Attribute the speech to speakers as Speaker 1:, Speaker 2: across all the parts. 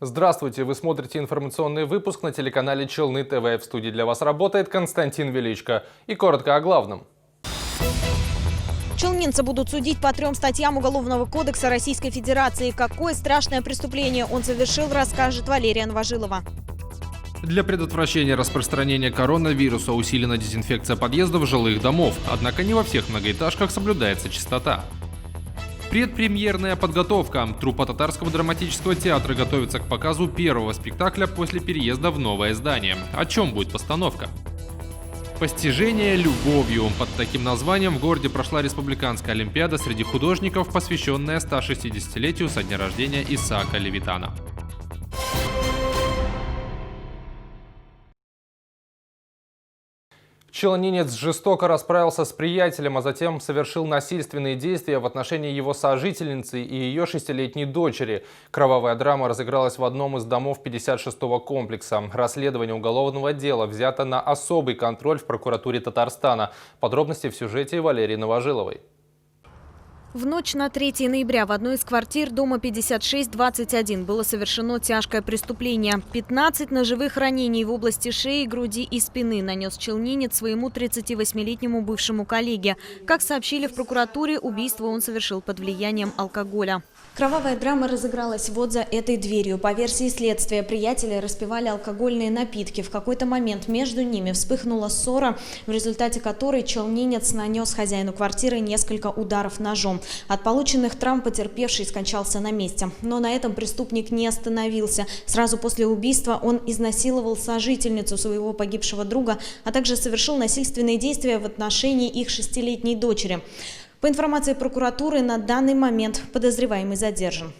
Speaker 1: Здравствуйте! Вы смотрите информационный выпуск на телеканале Челны ТВ. В студии для вас работает Константин Величко. И коротко о главном.
Speaker 2: Челнинца будут судить по 3 статьям Уголовного кодекса Российской Федерации. Какое страшное преступление он совершил, расскажет Валерия Новожилова.
Speaker 1: Для предотвращения распространения коронавируса усилена дезинфекция подъездов жилых домов. Однако не во всех многоэтажках соблюдается чистота. Предпремьерная подготовка. Труппа Татарского драматического театра готовится к показу первого спектакля после переезда в новое здание. О чем будет постановка? Постижение любовью. Под таким названием в городе прошла республиканская олимпиада среди художников, посвященная 160-летию со дня рождения Исаака Левитана. Челнинец жестоко расправился с приятелем, а затем совершил насильственные действия в отношении его сожительницы и ее 6-летней дочери. Кровавая драма разыгралась в одном из домов 56-го комплекса. Расследование уголовного дела взято на особый контроль в прокуратуре Татарстана. Подробности в сюжете Валерии Новожиловой.
Speaker 2: В ночь на 3 ноября в одной из квартир дома 56-21 было совершено тяжкое преступление. 15 ножевых ранений в области шеи, груди и спины нанес челнинец своему 38-летнему бывшему коллеге. Как сообщили в прокуратуре, убийство он совершил под влиянием алкоголя. Кровавая драма разыгралась вот за этой дверью. По версии следствия, приятели распивали алкогольные напитки. В какой-то момент между ними вспыхнула ссора, в результате которой челнинец нанес хозяину квартиры несколько ударов ножом. От полученных травм потерпевший скончался на месте. Но на этом преступник не остановился. Сразу после убийства он изнасиловал сожительницу своего погибшего друга, а также совершил насильственные действия в отношении их 6-летней дочери. По информации прокуратуры, на данный момент подозреваемый задержан.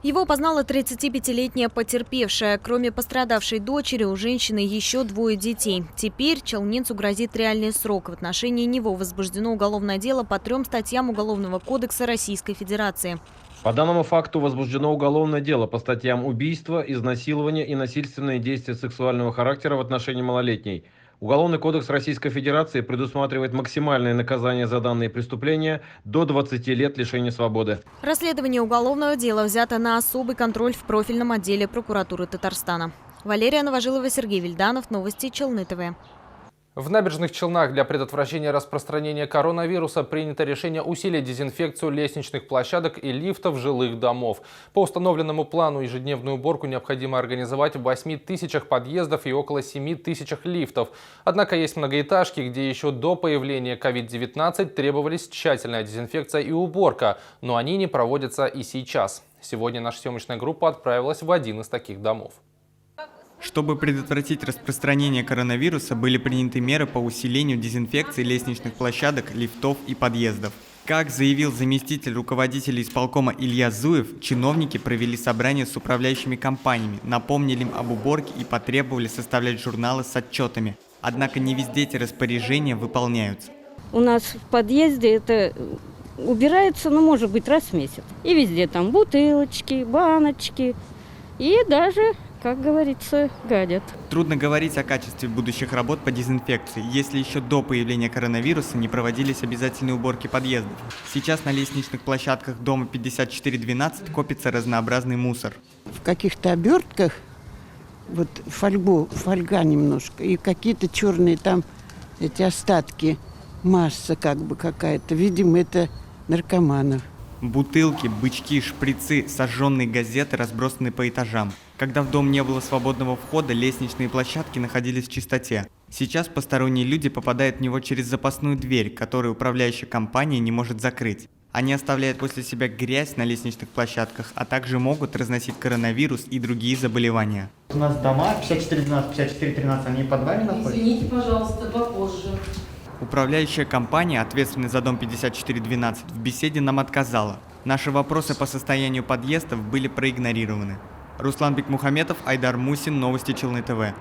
Speaker 2: Его опознала 35-летняя потерпевшая. Кроме пострадавшей дочери, у женщины еще 2 детей. Теперь челнинцу грозит реальный срок. В отношении него возбуждено уголовное дело по 3 статьям Уголовного кодекса Российской Федерации.
Speaker 3: По данному факту возбуждено уголовное дело по статьям убийства, изнасилования и насильственные действия сексуального характера в отношении малолетней. Уголовный кодекс Российской Федерации предусматривает максимальное наказание за данные преступления до 20 лет лишения свободы.
Speaker 2: Расследование уголовного дела взято на особый контроль в профильном отделе прокуратуры Татарстана. Валерия Новожилова, Сергей Вильданов. Новости Челны ТВ.
Speaker 1: В Набережных Челнах для предотвращения распространения коронавируса принято решение усилить дезинфекцию лестничных площадок и лифтов жилых домов. По установленному плану ежедневную уборку необходимо организовать в 8 тысячах подъездов и около 7 тысячах лифтов. Однако есть многоэтажки, где еще до появления COVID-19 требовались тщательная дезинфекция и уборка, но они не проводятся и сейчас. Сегодня наша съемочная группа отправилась в один из таких домов.
Speaker 4: Чтобы предотвратить распространение коронавируса, были приняты меры по усилению дезинфекции лестничных площадок, лифтов и подъездов. Как заявил заместитель руководителя исполкома Илья Зуев, чиновники провели собрание с управляющими компаниями, напомнили им об уборке и потребовали составлять журналы с отчетами. Однако не везде эти распоряжения выполняются.
Speaker 5: У нас в подъезде это убирается, может быть, раз в месяц. И везде там бутылочки, баночки и даже, как говорится, гадят.
Speaker 4: Трудно говорить о качестве будущих работ по дезинфекции, если еще до появления коронавируса не проводились обязательные уборки подъездов. Сейчас на лестничных площадках дома 5412 копится разнообразный мусор.
Speaker 6: В каких-то обертках, вот фольга немножко, и какие-то черные там эти остатки, масса как бы какая-то, видимо, это наркоманов.
Speaker 4: Бутылки, бычки, шприцы, сожженные газеты разбросаны по этажам. Когда в дом не было свободного входа, лестничные площадки находились в чистоте. Сейчас посторонние люди попадают в него через запасную дверь, которую управляющая компания не может закрыть. Они оставляют после себя грязь на лестничных площадках, а также могут разносить коронавирус и другие заболевания.
Speaker 7: У нас дома 5412, 5413, они в подвале находятся?
Speaker 8: Извините, пожалуйста, попозже.
Speaker 4: Управляющая компания, ответственная за дом 5412, в беседе нам отказала. Наши вопросы по состоянию подъездов были проигнорированы. Руслан Бекмухаметов, Айдар Мусин, Новости Челны ТВ.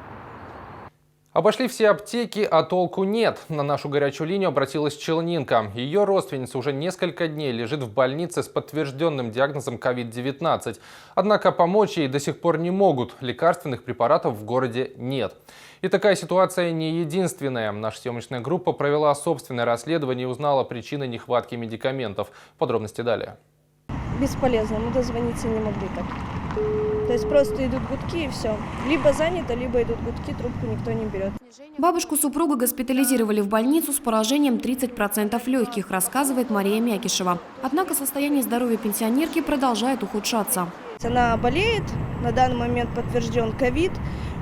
Speaker 1: Обошли все аптеки, а толку нет. На нашу горячую линию обратилась челнинка. Ее родственница уже несколько дней лежит в больнице с подтвержденным диагнозом COVID-19. Однако помочь ей до сих пор не могут. Лекарственных препаратов в городе нет. И такая ситуация не единственная. Наша съемочная группа провела собственное расследование и узнала причины нехватки медикаментов. Подробности далее.
Speaker 9: Бесполезно, мы дозвониться не могли так. То есть просто идут гудки и все. Либо занято, либо идут гудки, трубку никто не берет.
Speaker 10: Бабушку супруга госпитализировали в больницу с поражением 30% легких, рассказывает Мария Мякишева. Однако состояние здоровья пенсионерки продолжает ухудшаться.
Speaker 9: Она болеет, на данный момент подтвержден ковид.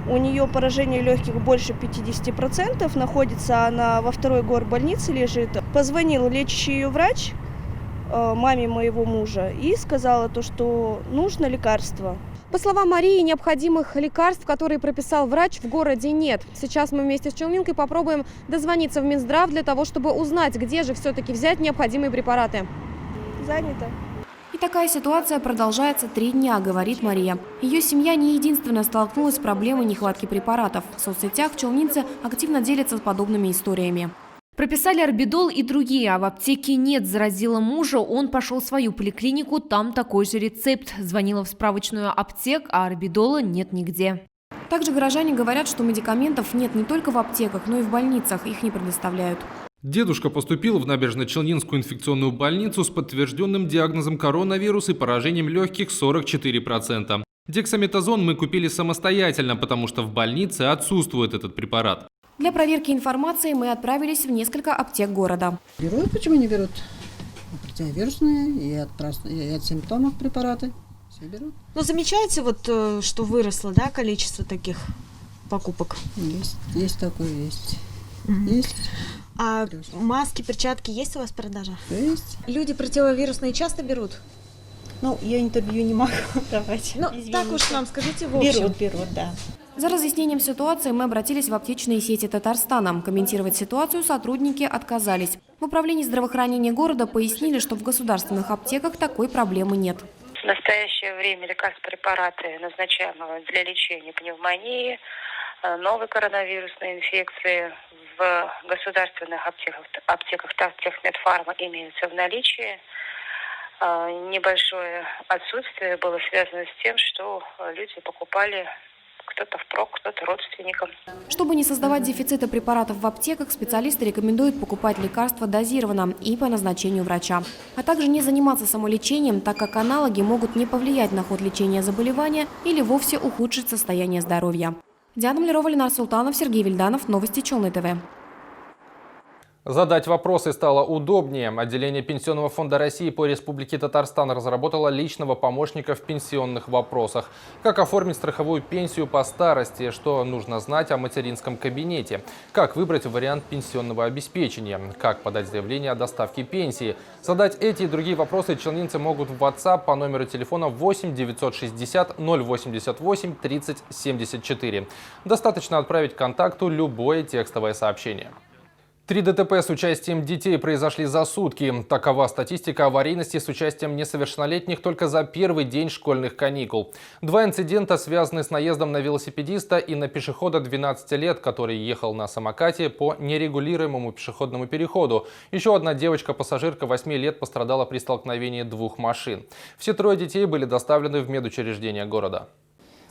Speaker 9: У нее поражение легких больше 50%. Находится она во второй горбольнице, лежит. Позвонил лечащий ее врач, маме моего мужа, и сказала то, что нужно лекарство.
Speaker 11: По словам Марии, необходимых лекарств, которые прописал врач, в городе нет. Сейчас мы вместе с Челнинкой попробуем дозвониться в Минздрав для того, чтобы узнать, где же все-таки взять необходимые препараты.
Speaker 9: Занято.
Speaker 10: И такая ситуация продолжается 3 дня, говорит Мария. Ее семья не единственная столкнулась с проблемой нехватки препаратов. В соцсетях челнинцы активно делятся подобными историями.
Speaker 12: Прописали орбидол и другие, а в аптеке нет. Заразила мужа, он пошел в свою поликлинику, там такой же рецепт. Звонила в справочную аптек, а орбидола нет нигде.
Speaker 10: Также горожане говорят, что медикаментов нет не только в аптеках, но и в больницах, их не предоставляют.
Speaker 1: Дедушка поступил в Набережно-Челнинскую инфекционную больницу с подтвержденным диагнозом коронавирус и поражением легких 44%. Дексаметазон мы купили самостоятельно, потому что в больнице отсутствует этот препарат.
Speaker 10: Для проверки информации мы отправились в несколько аптек города.
Speaker 13: Берут, почему не берут? Противовирусные и от симптомов препараты. Все берут.
Speaker 2: Но замечаете, что выросло, да, количество таких покупок?
Speaker 13: Есть такое, есть.
Speaker 2: Угу.
Speaker 13: Есть.
Speaker 2: А маски, перчатки есть у вас в продаже?
Speaker 13: Есть.
Speaker 2: Люди противовирусные часто берут?
Speaker 14: Ну, я интервью не могу давать.
Speaker 2: Ну, так уж нам скажите в общем.
Speaker 14: Берут, да.
Speaker 10: За разъяснением ситуации мы обратились в аптечные сети Татарстана. Комментировать ситуацию сотрудники отказались. В управлении здравоохранения города пояснили, что в государственных аптеках такой проблемы нет.
Speaker 15: В настоящее время лекарства-препараты, назначаемые для лечения пневмонии, новой коронавирусной инфекции, в государственных аптеках Тавтехмедфарма имеются в наличии. Небольшое отсутствие было связано с тем, что люди покупали кто-то впрок, кто-то родственникам.
Speaker 10: Чтобы не создавать дефицита препаратов в аптеках, специалисты рекомендуют покупать лекарства дозированно и по назначению врача. А также не заниматься самолечением, так как аналоги могут не повлиять на ход лечения заболевания или вовсе ухудшить состояние здоровья. Диана Млярова, Ленар Султанов, Сергей Вильданов. Новости Челны ТВ.
Speaker 1: Задать вопросы стало удобнее. Отделение Пенсионного фонда России по Республике Татарстан разработало личного помощника в пенсионных вопросах. Как оформить страховую пенсию по старости, что нужно знать о материнском кабинете, как выбрать вариант пенсионного обеспечения, как подать заявление о доставке пенсии. Задать эти и другие вопросы челнинцы могут в WhatsApp по номеру телефона 8 960 088 30 74. Достаточно отправить к контакту любое текстовое сообщение. 3 ДТП с участием детей произошли за сутки. Такова статистика аварийности с участием несовершеннолетних только за первый день школьных каникул. 2 инцидента связаны с наездом на велосипедиста и на пешехода 12 лет, который ехал на самокате по нерегулируемому пешеходному переходу. Еще одна девочка-пассажирка 8 лет пострадала при столкновении 2 машин. Все 3 детей были доставлены в медучреждения города.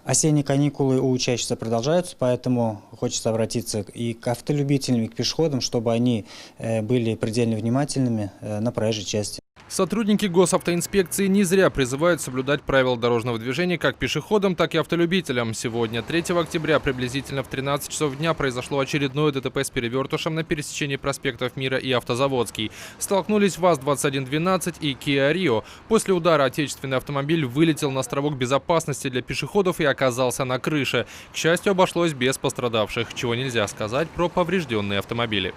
Speaker 16: Осенние каникулы у учащихся продолжаются, поэтому хочется обратиться и к автолюбителям, и к пешеходам, чтобы они были предельно внимательными на проезжей части.
Speaker 1: Сотрудники госавтоинспекции не зря призывают соблюдать правила дорожного движения как пешеходам, так и автолюбителям. Сегодня, 3 октября, приблизительно в 13 часов дня произошло очередное ДТП с перевертышем на пересечении проспектов Мира и Автозаводский. Столкнулись ВАЗ-2112 и Kia Rio. После удара отечественный автомобиль вылетел на островок безопасности для пешеходов и оказался на крыше. К счастью, обошлось без пострадавших, чего нельзя сказать про поврежденные автомобили.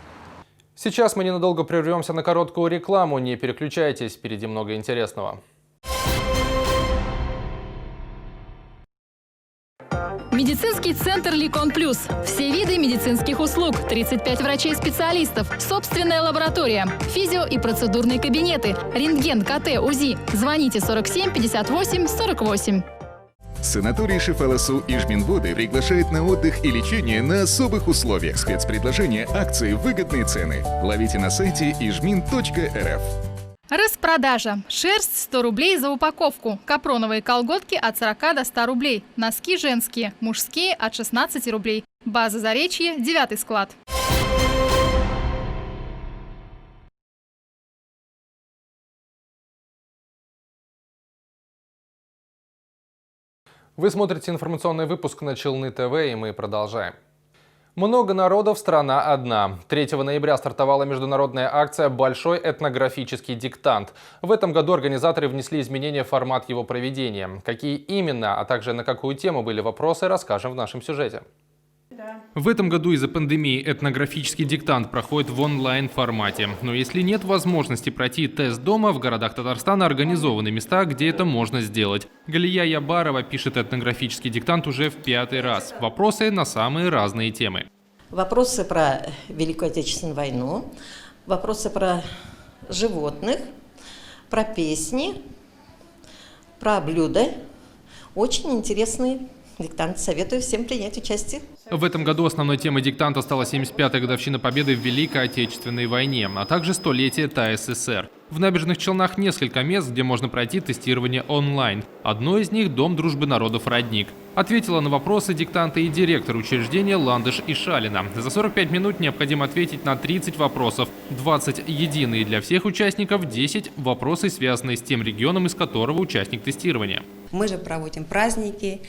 Speaker 1: Сейчас мы ненадолго прервемся на короткую рекламу. Не переключайтесь, впереди много интересного.
Speaker 17: Медицинский центр Ликон Плюс. Все виды медицинских услуг. 35 врачей-специалистов. Собственная лаборатория. Физио- и процедурные кабинеты. Рентген, КТ, УЗИ. Звоните 47 58 48.
Speaker 18: Санаторий Шефаласу Ижминводы приглашает на отдых и лечение на особых условиях. Спецпредложения, акции, выгодные цены. Ловите на сайте ижмин.рф.
Speaker 19: Распродажа. Шерсть 100 рублей за упаковку. Капроновые колготки от 40 до 100 рублей. Носки женские, мужские от 16 рублей. База Заречье, 9 склад.
Speaker 1: Вы смотрите информационный выпуск на Челны ТВ, и мы продолжаем. Много народов, страна одна. 3 ноября стартовала международная акция «Большой этнографический диктант». В этом году организаторы внесли изменения в формат его проведения. Какие именно, а также на какую тему были вопросы, расскажем в нашем сюжете. В этом году из-за пандемии этнографический диктант проходит в онлайн-формате. Но если нет возможности пройти тест дома, в городах Татарстана организованы места, где это можно сделать. Галия Ябарова пишет этнографический диктант уже в 5-й раз. Вопросы на самые разные темы.
Speaker 20: Вопросы про Великую Отечественную войну, вопросы про животных, про песни, про блюда. Очень интересный диктант. Советую всем принять участие.
Speaker 1: В этом году основной темой диктанта стала 75-я годовщина Победы в Великой Отечественной войне, а также столетие ТАССР. В Набережных Челнах несколько мест, где можно пройти тестирование онлайн. Одно из них – Дом дружбы народов «Родник». Ответила на вопросы диктанта и директор учреждения Ландыш Ишалина. За 45 минут необходимо ответить на 30 вопросов. 20 единые для всех участников, 10 – вопросы, связанные с тем регионом, из которого участник тестирования.
Speaker 21: Мы же проводим праздники.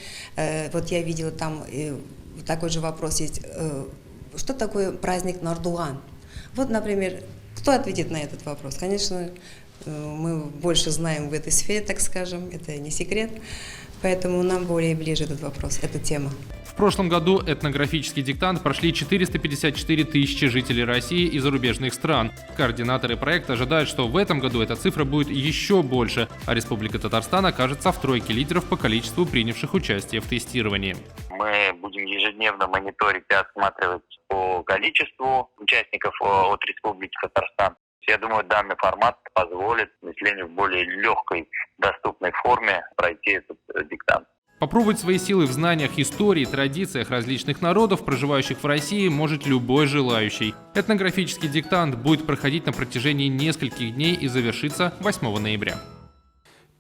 Speaker 21: Вот я видела там такой же вопрос есть. Что такое праздник Нордуан? Вот, например, кто ответит на этот вопрос? Конечно, мы больше знаем в этой сфере, так скажем, это не секрет. Поэтому нам более ближе этот вопрос, эта тема.
Speaker 1: В прошлом году этнографический диктант прошли 454 тысячи жителей России и зарубежных стран. Координаторы проекта ожидают, что в этом году эта цифра будет еще больше, а Республика Татарстан окажется в тройке лидеров по количеству принявших участие в тестировании.
Speaker 22: Мы будем ежедневно мониторить и осматривать по количеству участников от Республики Татарстан. Я думаю, данный формат позволит населению в более легкой, доступной форме пройти этот диктант.
Speaker 1: Попробовать свои силы в знаниях истории и традициях различных народов, проживающих в России, может любой желающий. Этнографический диктант будет проходить на протяжении нескольких дней и завершится 8 ноября.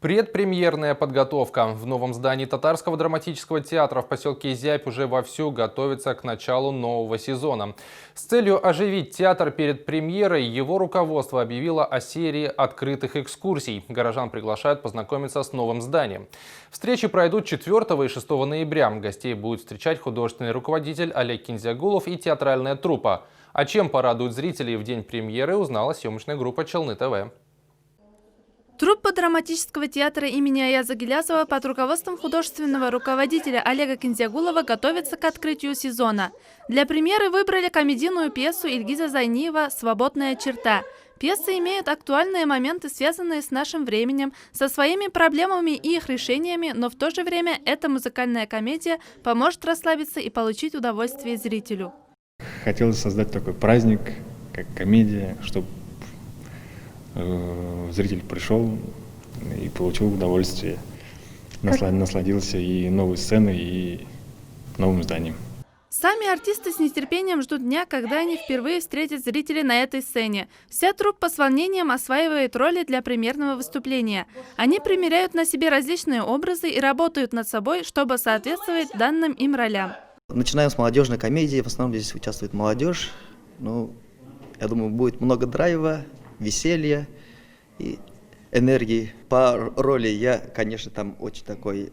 Speaker 1: Предпремьерная подготовка. В новом здании Татарского драматического театра в поселке Изяпь уже вовсю готовится к началу нового сезона. С целью оживить театр перед премьерой его руководство объявило о серии открытых экскурсий. Горожан приглашают познакомиться с новым зданием. Встречи пройдут 4 и 6 ноября. Гостей будет встречать художественный руководитель Олег Кинзягулов и театральная труппа. О чем порадуют зрителей в день премьеры, узнала съемочная группа Челны ТВ.
Speaker 23: Труппа драматического театра имени Аяза Гилязова под руководством художественного руководителя Олега Кинзягулова готовится к открытию сезона. Для премьеры выбрали комедийную пьесу Ильгиза Зайниева «Свободная черта». Пьеса имеет актуальные моменты, связанные с нашим временем, со своими проблемами и их решениями, но в то же время эта музыкальная комедия поможет расслабиться и получить удовольствие зрителю.
Speaker 24: Хотелось создать такой праздник, как комедия, чтобы зритель пришел и получил удовольствие, насладился и новой сценой, и новым зданием.
Speaker 23: Сами артисты с нетерпением ждут дня, когда они впервые встретят зрителей на этой сцене. Вся труппа с волнением осваивает роли для премьерного выступления. Они примеряют на себе различные образы и работают над собой, чтобы соответствовать данным им ролям.
Speaker 25: Начинаем с молодежной комедии, в основном здесь участвует молодежь. Ну, я думаю, будет много драйва, веселья и энергии. По роли я, конечно, там очень такой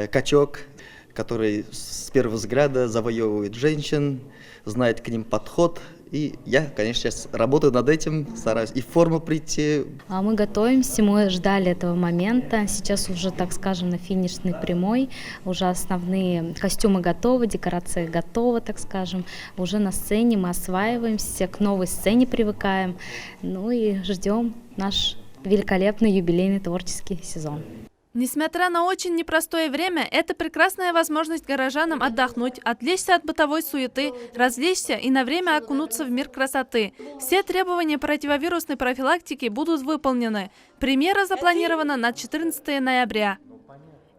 Speaker 25: качок, который с первого взгляда завоевывает женщин, знает к ним подход. И я, конечно, сейчас работаю над этим, стараюсь и в форму прийти.
Speaker 26: Мы готовимся, мы ждали этого момента. Сейчас уже, так скажем, на финишной прямой. Уже основные костюмы готовы, декорация готова, так скажем. Уже на сцене мы осваиваемся, к новой сцене привыкаем. Ну и ждем наш великолепный юбилейный творческий сезон.
Speaker 23: Несмотря на очень непростое время, это прекрасная возможность горожанам отдохнуть, отвлечься от бытовой суеты, развлечься и на время окунуться в мир красоты. Все требования противовирусной профилактики будут выполнены. Премьера запланирована на 14 ноября.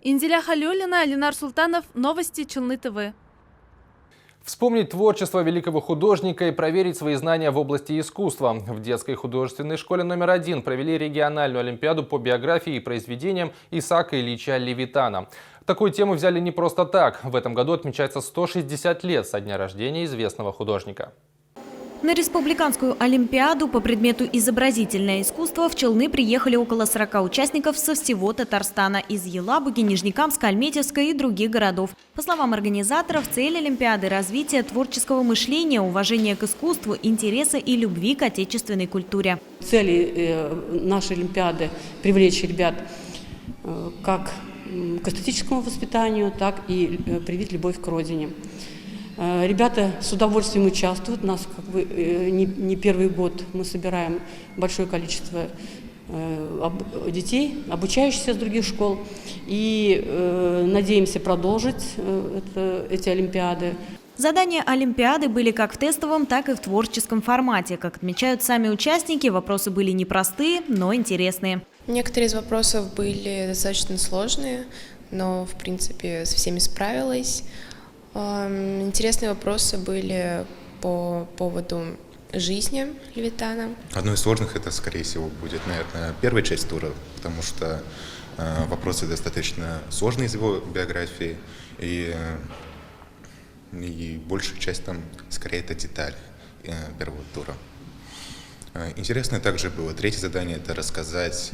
Speaker 23: Инзиля Халюлина, Ленар Султанов, Новости Челны ТВ.
Speaker 1: Вспомнить творчество великого художника и проверить свои знания в области искусства. В детской художественной школе номер 1 провели региональную олимпиаду по биографии и произведениям Исаака Ильича Левитана. Такую тему взяли не просто так. В этом году отмечается 160 лет со дня рождения известного художника.
Speaker 2: На республиканскую олимпиаду по предмету изобразительное искусство в Челны приехали около 40 участников со всего Татарстана – из Елабуги, Нижнекамска, Альметьевска и других городов. По словам организаторов, цель олимпиады – развитие творческого мышления, уважение к искусству, интереса и любви к отечественной культуре.
Speaker 3: Цели нашей олимпиады – привлечь ребят как к эстетическому воспитанию, так и привить любовь к родине. Ребята с удовольствием участвуют. Нас не первый год мы собираем большое количество детей, обучающихся с других школ. И надеемся продолжить эти олимпиады.
Speaker 2: Задания олимпиады были как в тестовом, так и в творческом формате. Как отмечают сами участники, вопросы были непростые, но интересные.
Speaker 4: Некоторые из вопросов были достаточно сложные, но в принципе со всеми справилась. Интересные вопросы были по поводу жизни Левитана.
Speaker 5: Одно из сложных это, скорее всего, будет, наверное, первая часть тура, потому что вопросы достаточно сложные из его биографии, и большая часть там, скорее, это деталь первого тура. Интересно также было третье задание, это рассказать,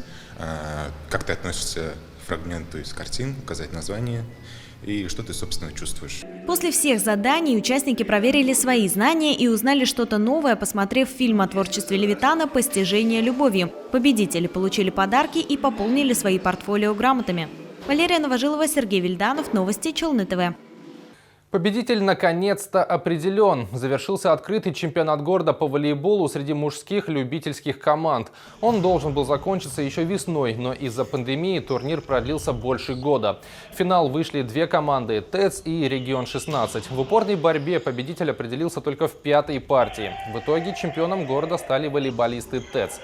Speaker 5: как ты относишься к фрагменту из картин, указать название и что ты, собственно, чувствуешь.
Speaker 2: После всех заданий участники проверили свои знания и узнали что-то новое, посмотрев фильм о творчестве Левитана «Постижение любовью». Победители получили подарки и пополнили свои портфолио грамотами. Валерия Новожилова, Сергей Вильданов. Новости Челны ТВ.
Speaker 1: Победитель наконец-то определен. Завершился открытый чемпионат города по волейболу среди мужских любительских команд. Он должен был закончиться еще весной, но из-за пандемии турнир продлился больше года. В финал вышли две команды – ТЭЦ и Регион-16. В упорной борьбе победитель определился только в пятой партии. В итоге чемпионом города стали волейболисты ТЭЦ.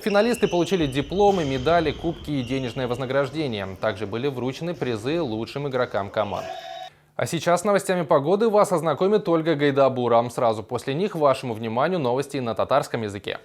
Speaker 1: Финалисты получили дипломы, медали, кубки и денежное вознаграждение. Также были вручены призы лучшим игрокам команд. А сейчас с новостями погоды вас ознакомит Ольга Гайдабура. Сразу после них вашему вниманию новости на татарском языке.